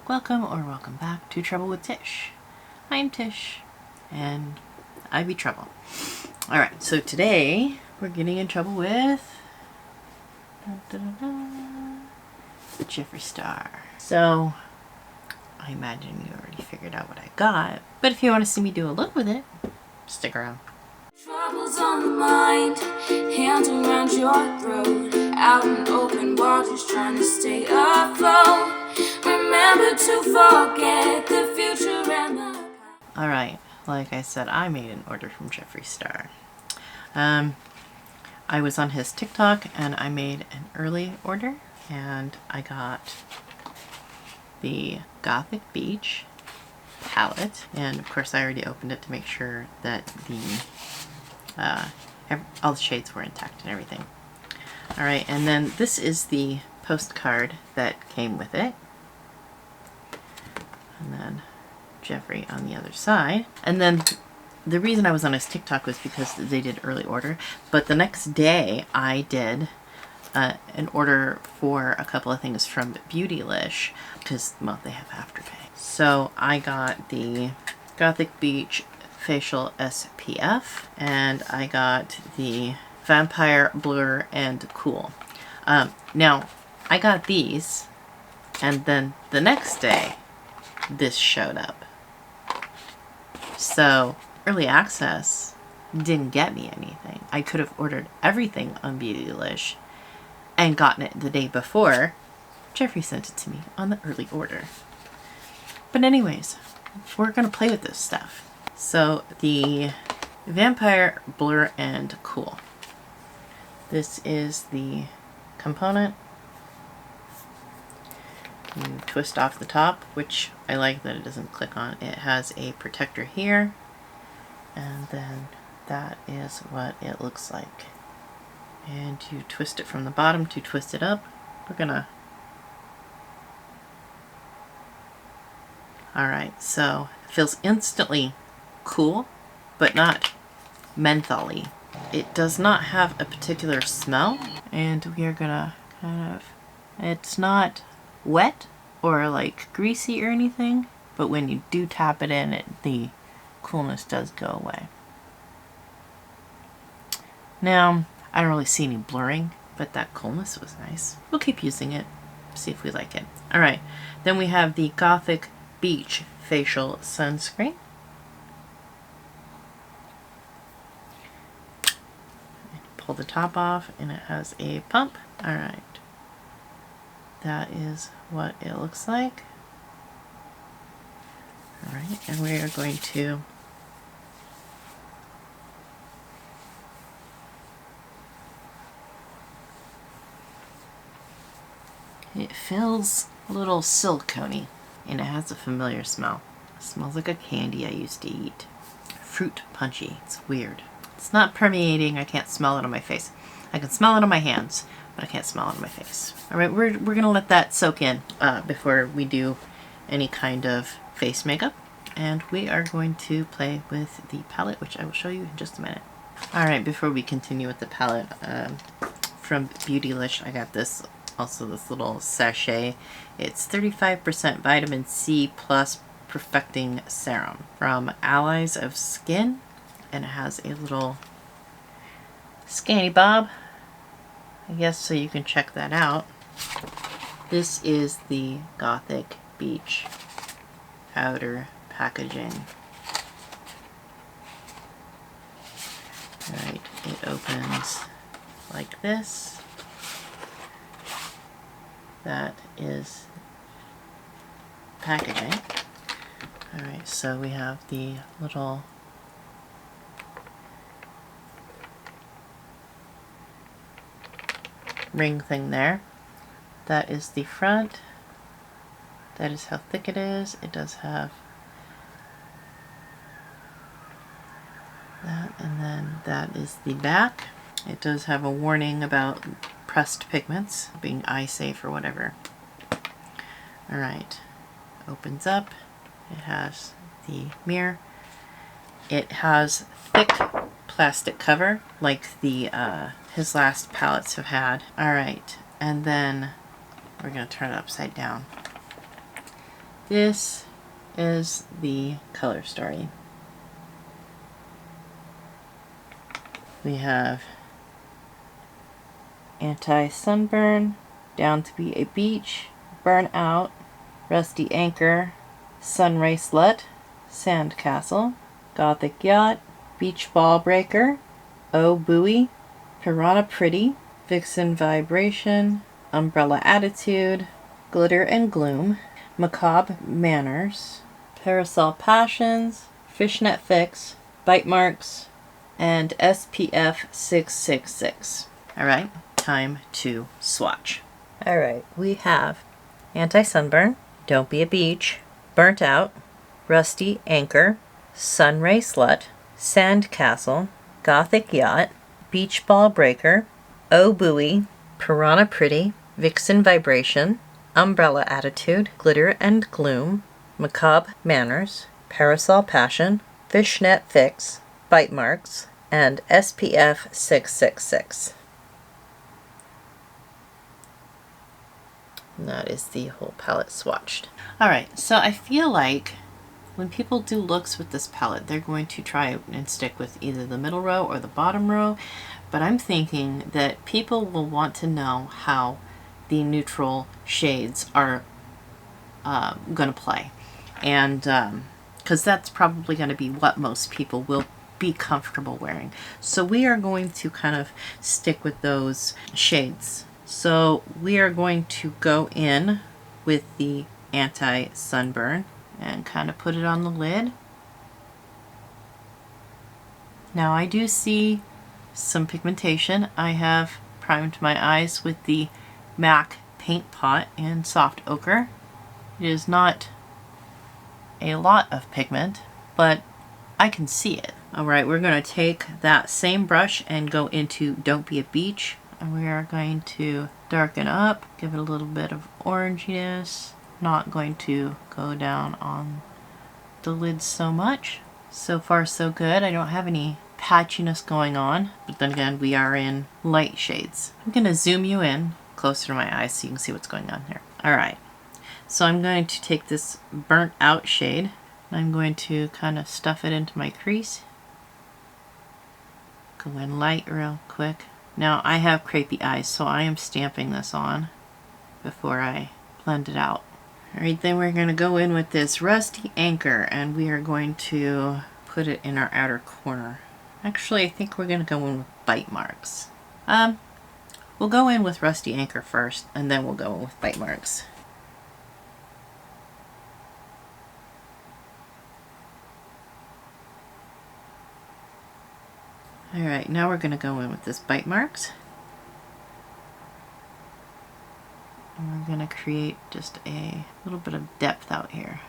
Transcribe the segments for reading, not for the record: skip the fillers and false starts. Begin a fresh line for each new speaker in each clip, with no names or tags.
Welcome or welcome back to Trouble with Tish. I'm Tish, and I be trouble. Alright, so today we're getting in trouble with the Jeffree Star. So, I imagine you already figured out what I got, but if you want to see me do a look with it, stick around.
Troubles on the mind, hands around your throat, out in open waters trying to stay afloat. Remember to forget the future and the past.
Alright, like I said, I made an order from Jeffree Star. I was on his TikTok and I made an early order and I got the Gothic Beach palette, and of course I already opened it to make sure that all the shades were intact and everything. Alright, and then this is the postcard that came with it. And then Jeffree on the other side. And then the reason I was on his TikTok was because they did early order, but the next day I did an order for a couple of things from Ambydollish because, well, they have Afterpay. So I got the Gothic Beach Facial SPF and I got the Vampire Blur and Cool. Now, I got these and then the next day this showed up. So early access didn't get me anything. I could have ordered everything on Ambydollish and gotten it the day before. Jeffree sent it to me on the early order. But anyways, we're gonna play with this stuff. So the Vampire Blur and Cool. This is the component. You twist off the top, which I like that it doesn't click on. It has a protector here, and then that is what it looks like. And you twist it from the bottom to twist it up. We're gonna... Alright, so it feels instantly cool, but not mentholy. It does not have a particular smell, and we are gonna kind of... It's not wet or like greasy or anything, but when you do tap it in, the coolness does go away. Now, I don't really see any blurring, but that coolness was nice. We'll keep using it, see if we like it. Alright, then we have the Gothic Beach Facial Sunscreen. Pull the top off and it has a pump. Alright. That is what it looks like. Alright, and we are going to it feels a little silicone-y and it has a familiar smell. It smells like a candy I used to eat. Fruit punchy. It's weird. It's not permeating. I can't smell it on my face. I can smell it on my hands, but I can't smell it on my face. Alright, we're gonna let that soak in before we do any kind of face makeup. And we are going to play with the palette, which I will show you in just a minute. Alright, before we continue with the palette, from Ambydollish, I got this, also this little sachet. It's 35% vitamin C plus perfecting serum from Allies of Skin, and it has a little scanny bob, I guess, so you can check that out. This is the Gothic Beach outer packaging. Alright, it opens like this. That is packaging. Alright, so we have the little ring thing there. That is the front. That is how thick it is. It does have that, and then that is the back. It does have a warning about pressed pigments, being eye safe or whatever. Alright, opens up. It has the mirror. It has thick plastic cover like the his last palettes have had. Alright, and then we're going to turn it upside down. This is the color story. We have Anti-Sunburn, Down to Be a Beach, Burn Out, Rusty Anchor, Sunray Slut, Sandcastle, Gothic Yacht, Beach Ball Breaker, Oh Buoy, Piranha Pretty, Vixen Vibration, Umbrella Attitude, Glitter and Gloom, Macabre Manners, Parasol Passions, Fishnet Fix, Bite Marks, and SPF 666. Alright, time to swatch. Alright, we have Anti-Sunburn, Don't Be a Beach, Burnt Out, Rusty Anchor, Sunray Slut, Sandcastle, Gothic Yacht, Beach Ball Breaker, Oh Buoy, Piranha Pretty, Vixen Vibration, Umbrella Attitude, Glitter and Gloom, Macabre Manners, Parasol Passion, Fishnet Fix, Bite Marks, and SPF 666. And that is the whole palette swatched. Alright, so I feel like when people do looks with this palette, they're going to try and stick with either the middle row or the bottom row, but I'm thinking that people will want to know how the neutral shades are going to play. And because that's probably going to be what most people will be comfortable wearing. So we are going to kind of stick with those shades. So we are going to go in with the Anti-Sunburn and kind of put it on the lid. Now I do see some pigmentation. I have primed my eyes with the MAC Paint Pot in Soft Ochre. It is not a lot of pigment, but I can see it. Alright, we're going to take that same brush and go into Don't Be a Beach, and we are going to darken up, give it a little bit of oranginess. Not going to go down on the lids so much. So far so good. I don't have any patchiness going on, but then again we are in light shades. I'm going to zoom you in closer to my eyes so you can see what's going on here. Alright, so I'm going to take this Burnt Out shade and I'm going to kind of stuff it into my crease. Go in light real quick. Now I have crepey eyes, so I am stamping this on before I blend it out. Alright, then we're going to go in with this Rusty Anchor and we are going to put it in our outer corner. Actually, I think we're going to go in with Bite Marks. We'll go in with Rusty Anchor first and then we'll go in with Bite Marks. Alright, now we're going to go in with this Bite Marks. And we're going to create just a little bit of depth out here.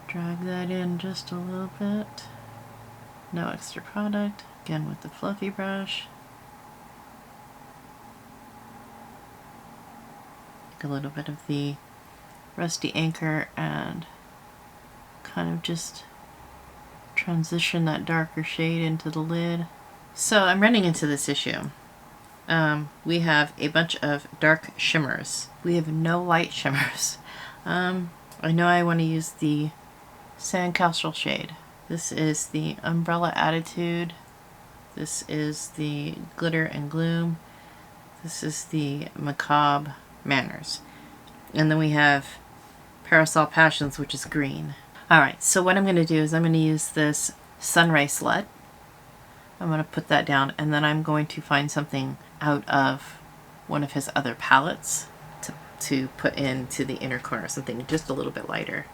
Drag that in just a little bit. No extra product. Again with the fluffy brush. Take a little bit of the Rusty Anchor and kind of just transition that darker shade into the lid. So I'm running into this issue. We have a bunch of dark shimmers. We have no light shimmers. I know I want to use the Sandcastle shade. This is the Umbrella Attitude. This is the Glitter and Gloom. This is the Macabre Manners. And then we have Parasol Passions, which is green. Alright, so what I'm going to do is I'm going to use this Sunray Slut. I'm going to put that down and then I'm going to find something out of one of his other palettes to put into the inner corner, something just a little bit lighter.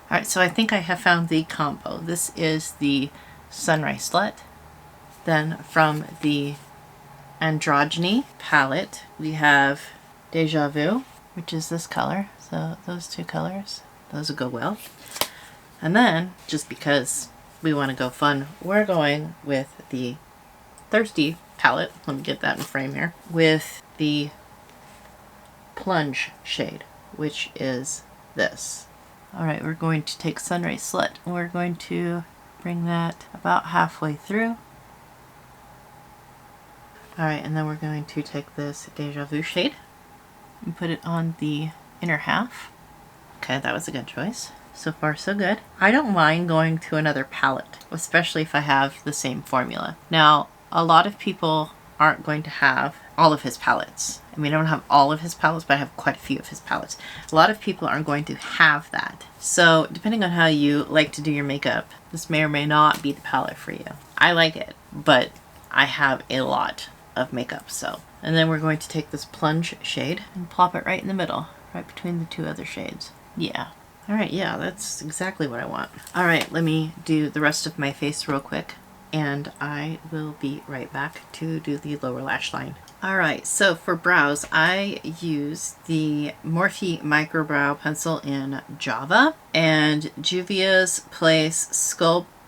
Alright, so I think I have found the combo. This is the Sunray Slut. Then from the Androgyny palette, we have Deja Vu, which is this color. So those two colors, those will go well. And then, just because we want to go fun, we're going with the Thirsty palette. Let me get that in frame here. With the Plunge shade, which is this. Alright, we're going to take Sunray Slut and we're going to bring that about halfway through. Alright, and then we're going to take this Deja Vu shade and put it on the inner half. Okay, that was a good choice. So far, so good. I don't mind going to another palette, especially if I have the same formula. Now, a lot of people aren't going to have all of his palettes. I mean, I don't have all of his palettes, but I have quite a few of his palettes. A lot of people aren't going to have that. So depending on how you like to do your makeup, this may or may not be the palette for you. I like it, but I have a lot of makeup, so. And then we're going to take this plunge shade and plop it right in the middle, right between the two other shades. Yeah. All right, yeah, that's exactly what I want. All right, let me do the rest of my face real quick, and I will be right back to do the lower lash line. All right, so for brows, I use the Morphe Micro Brow Pencil in Java and Juvia's Place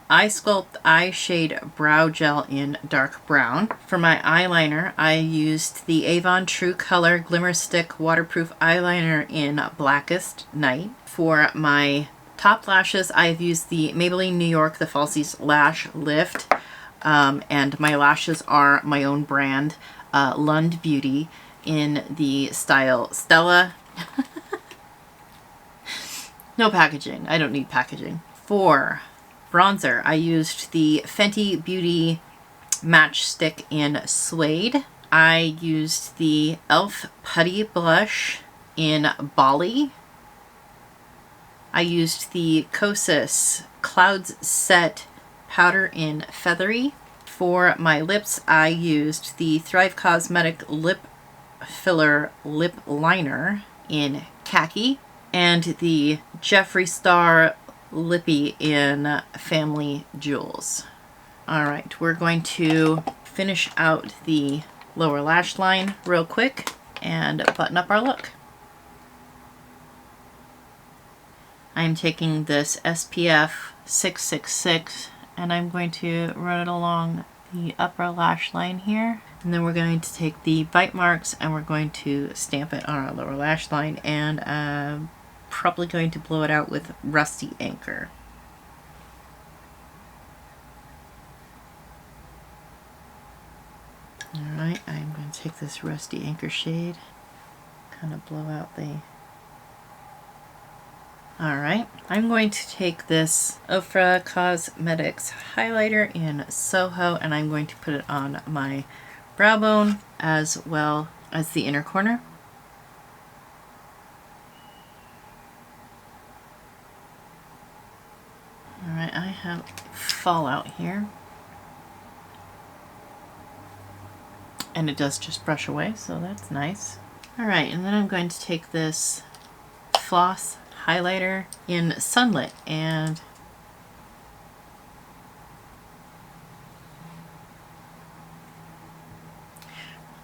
Eye Sculpt Eye Shade Brow Gel in Dark Brown. For my eyeliner, I used the Avon True Color Glimmer Stick Waterproof Eyeliner in Blackest Night. For my top lashes, I've used the Maybelline New York The Falsies Lash Lift. And my lashes are my own brand, Lund Beauty, in the style Stella. No packaging. I don't need packaging. For bronzer, I used the Fenty Beauty Match Stick in Suede. I used the e.l.f. Putty Blush in Bali. I used the Kosas Clouds Set Powder in Feathery. For my lips, I used the Thrive Cosmetic Lip Filler Lip Liner in Khaki and the Jeffree Star Lippy in Family Jewels. All right, we're going to finish out the lower lash line real quick and button up our look. I'm taking this SPF 666 and I'm going to run it along the upper lash line here. And then we're going to take the bite marks and we're going to stamp it on our lower lash line, and I'm probably going to blow it out with Rusty Anchor. Alright, I'm going to take this Rusty Anchor shade, kind of blow out the... Alright, I'm going to take this Ofra Cosmetics highlighter in Soho and I'm going to put it on my brow bone as well as the inner corner. Alright, I have fallout here. And it does just brush away, so that's nice. Alright, and then I'm going to take this Floss highlighter in Sunlit, and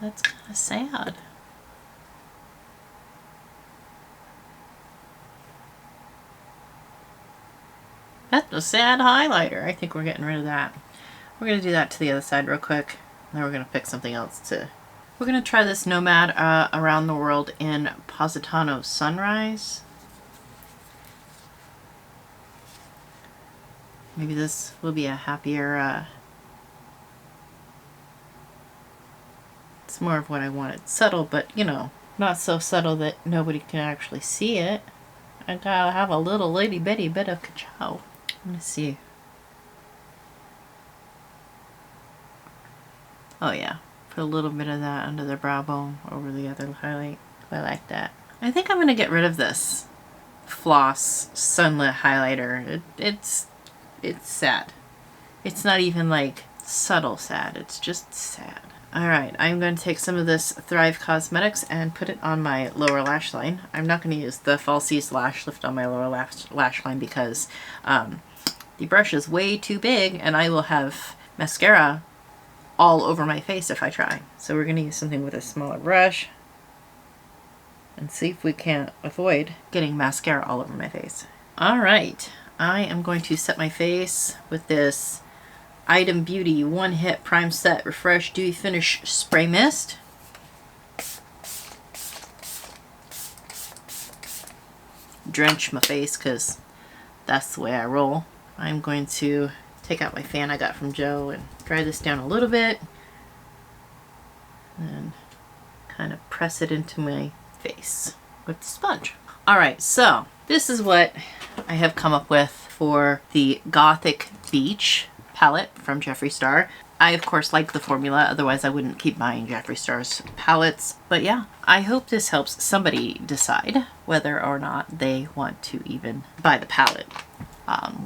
that's kind of sad. That's a sad highlighter. I think we're getting rid of that. We're going to do that to the other side real quick. Then we're going to pick something else to... We're going to try this Nomad Around the World in Positano Sunrise. Maybe this will be a happier... It's more of what I wanted. Subtle, but, you know, not so subtle that nobody can actually see it. I gotta have a little itty bitty bit of ka-chow. Let me see. Oh yeah, put a little bit of that under the brow bone over the other highlight. I like that. I think I'm gonna get rid of this Floss Sunlit highlighter. It's sad. It's not even like subtle sad, it's just sad. Alright, I'm going to take some of this Thrive Cosmetics and put it on my lower lash line. I'm not going to use the Falsies Lash Lift on my lower lash line because the brush is way too big and I will have mascara all over my face if I try. So we're going to use something with a smaller brush and see if we can't avoid getting mascara all over my face. Alright, I am going to set my face with this Item Beauty One Hit Prime Set Refresh Dewy Finish Spray Mist. Drench my face because that's the way I roll. I'm going to take out my fan I got from Joe and dry this down a little bit and kind of press it into my face with the sponge. Alright, so this is what I have come up with for the Gothic Beach palette from Jeffree Star. I, of course, like the formula, otherwise I wouldn't keep buying Jeffree Star's palettes. But yeah, I hope this helps somebody decide whether or not they want to even buy the palette.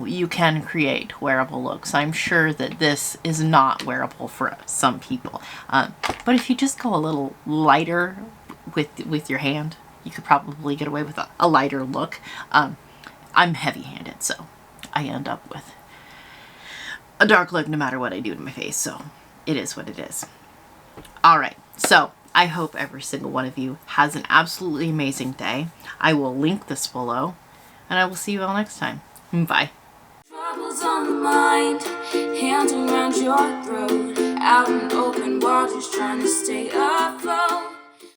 You can create wearable looks. I'm sure that this is not wearable for some people. But if you just go a little lighter with your hand, you could probably get away with a lighter look. I'm heavy-handed, so I end up with a dark look no matter what I do to my face, so it is what it is. Alright, so I hope every single one of you has an absolutely amazing day. I will link this below, and I will see you all next time. Bye.
Troubles on the mind, hands around your throat, out in open waters trying to stay afloat.